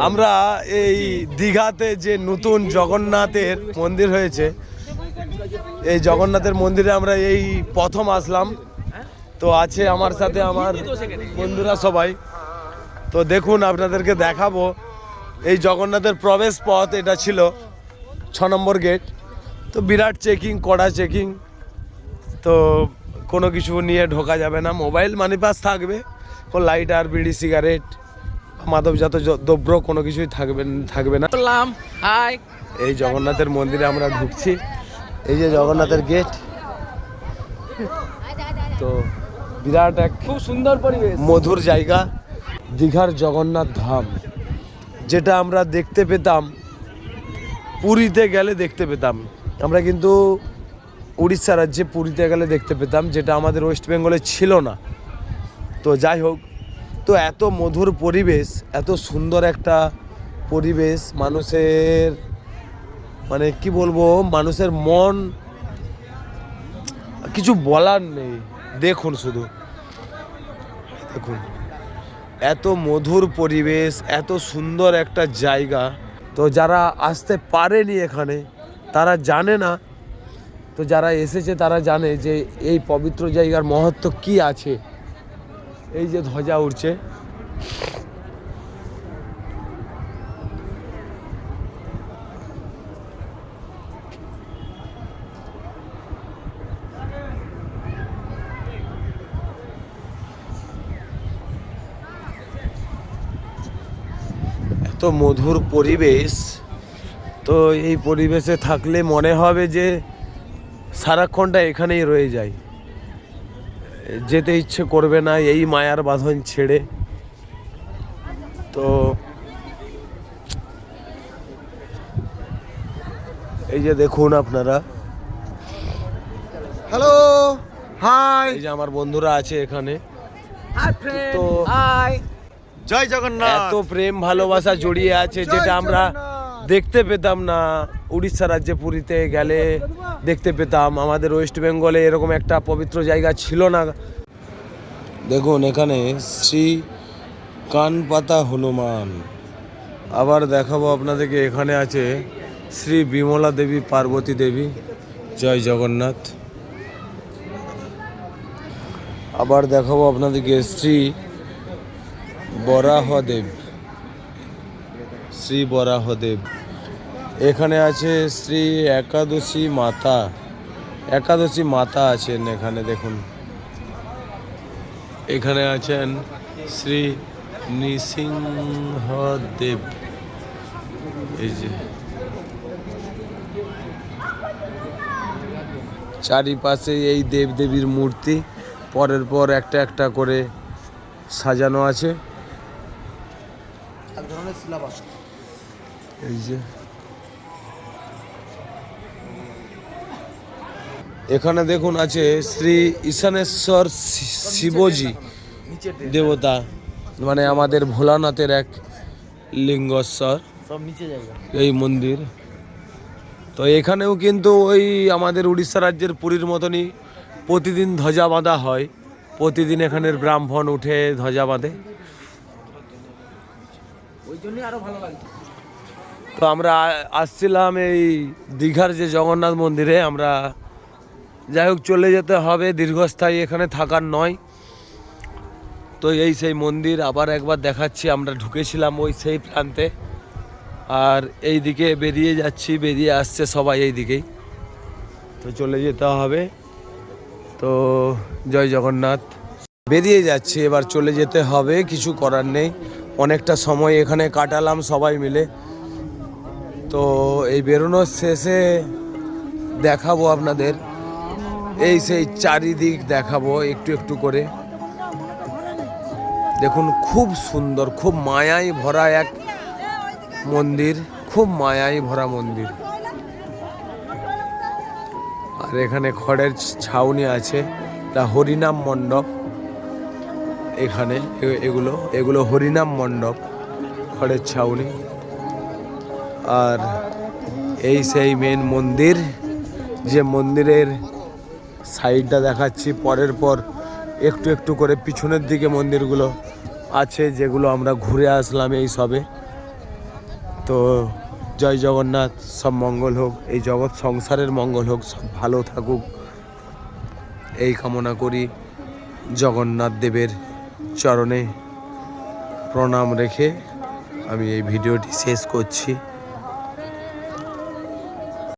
আমরা এই দীঘাতে যে নতুন জগন্নাথের মন্দির হয়েছে, এই জগন্নাথের মন্দিরে আমরা এই প্রথম আসলাম। তো আছে আমার সাথে আমার বন্ধুরা সবাই। তো দেখুন, আপনাদেরকে দেখাবো এই জগন্নাথের প্রবেশ পথ। এটা ছিল 6 নম্বর গেট। তো বিরাট চেকিং, কড়া চেকিং। তো কোনো কিছু নিয়ে ঢোকা যাবে না, মোবাইল মানি পাস থাকবে, কোনো লাইটার, বিড়ি, সিগারেট, মাদকজাত দ্রব্য কোনো কিছুই থাকবে না। এই জগন্নাথের মন্দিরে আমরা ঢুকছি। এই যে জগন্নাথের গেট। তো বিরাট এক খুব সুন্দর পরিবেশ, মধুর জায়গা, দীঘার জগন্নাথ ধাম, যেটা আমরা দেখতে পেতাম পুরীতে গেলে দেখতে পেতাম। আমরা কিন্তু উড়িষ্যা রাজ্যে পুরীতে গেলে দেখতে পেতাম, যেটা আমাদের ওয়েস্ট বেঙ্গলে ছিল না। তো যাই হোক, তো এত মধুর পরিবেশ, এত সুন্দর একটা পরিবেশ, মানুষের মানে কি বলবো, মানুষের মন কিছু বলার নেই। দেখুন, শুধু দেখুন, এত মধুর পরিবেশ, এত সুন্দর একটা জায়গা। তো যারা আসতে পারেনি এখানে, তারা জানে না। তো যারা এসেছে তারা জানে যে এই পবিত্র জায়গার মহত্ব কি আছে। এই যে ধ্বজা উড়ছে, এত মধুর পরিবেশ। তো এই পরিবেশে থাকলে মনে হবে যে সারাক্ষণটা এখানেই রয়ে যায়, যেতে ইচ্ছে করবে না এই মায়ার বাঁধন ছেড়ে। তো এই যে দেখুন আপনারা, হ্যালো, হাই, এই যে আমার বন্ধুরা আছে এখানে। তো জয় জগন্নাথ। এত প্রেম ভালোবাসা জড়িয়ে আছে, যেটা আমরা দেখতে পেতাম না উড়িষ্যা রাজ্যে পুরীতে গেলে দেখতে পেতাম। আমাদের ওয়েস্ট বেঙ্গলে এরকম একটা পবিত্র জায়গা ছিল না। দেখুন, এখানে শ্রী কানপাতা হনুমান। আবার দেখাবো আপনাদেরকে, এখানে আছে শ্রী বিমলা দেবী, পার্বতী দেবী। জয় জগন্নাথ। আবার দেখাবো আপনাদেরকে শ্রী বরাহদেব, শ্রী বরাহদেব। এখানে আছে শ্রী একাদশী মাতা, একাদশী মাতা আছেন এখানে। দেখুন, এখানে আছেন শ্রী নৃসিংহদেব। এই যে চারিপাশে এই দেবদেবীর মূর্তি পরের পর একটা একটা করে সাজানো আছে। এই যে এখানে দেখুন আছে শ্রী ঈশানেশ্বর শিবজি দেবতা, মানে আমাদের ভোলানাথের এক লিঙ্গেশ্বর এই মন্দির। তো এখানেও কিন্তু ওই আমাদের উড়িষ্যা রাজ্যের পুরীর মতনই প্রতিদিন ধ্বজা বাঁধা হয়। প্রতিদিন এখানের ব্রাহ্মণ উঠে ধ্বজা বাঁধে। তো আমরা আসছিলাম এই দীঘার যে জগন্নাথ মন্দিরে। আমরা যাই হোক চলে যেতে হবে, দীর্ঘস্থায়ী এখানে থাকার নয়। তো এই সেই মন্দির আবার একবার দেখাচ্ছি। আমরা ঢুকেছিলাম ওই সেই প্রান্তে, আর এই দিকে বেরিয়ে যাচ্ছি, বেরিয়ে আসছে সবাই এই দিকেই। তো চলে যেতে হবে। তো জয় জগন্নাথ। বেরিয়ে যাচ্ছি, এবার চলে যেতে হবে, কিছু করার নেই। অনেকটা সময় এখানে কাটালাম সবাই মিলে। তো এই বেরোনোর শেষে দেখাবো আপনাদের এই সেই চারিদিক দেখাবো একটু একটু করে। দেখুন, খুব সুন্দর, খুব মায়ায় ভরা এক মন্দির, খুব মায়ায় ভরা মন্দির। আর এখানে খড়ের ছাউনি আছে, তা হরিনাম মণ্ডপ। এখানে এগুলো হরিনাম মণ্ডপ, খড়ের ছাউনি। আর এই সেই মেন মন্দির, যে মন্দিরের সাইডটা দেখাচ্ছি পরের পর একটু একটু করে। পিছনের দিকে মন্দিরগুলো আছে, যেগুলো আমরা ঘুরে আসলাম এই সবে। তো জয় জগন্নাথ, সব মঙ্গল হোক, এই জগৎ সংসারের মঙ্গল হোক, সব ভালো থাকুক এই কামনা করি। জগন্নাথ দেবের চরণে প্রণাম রেখে আমি এই ভিডিওটি শেষ করছি।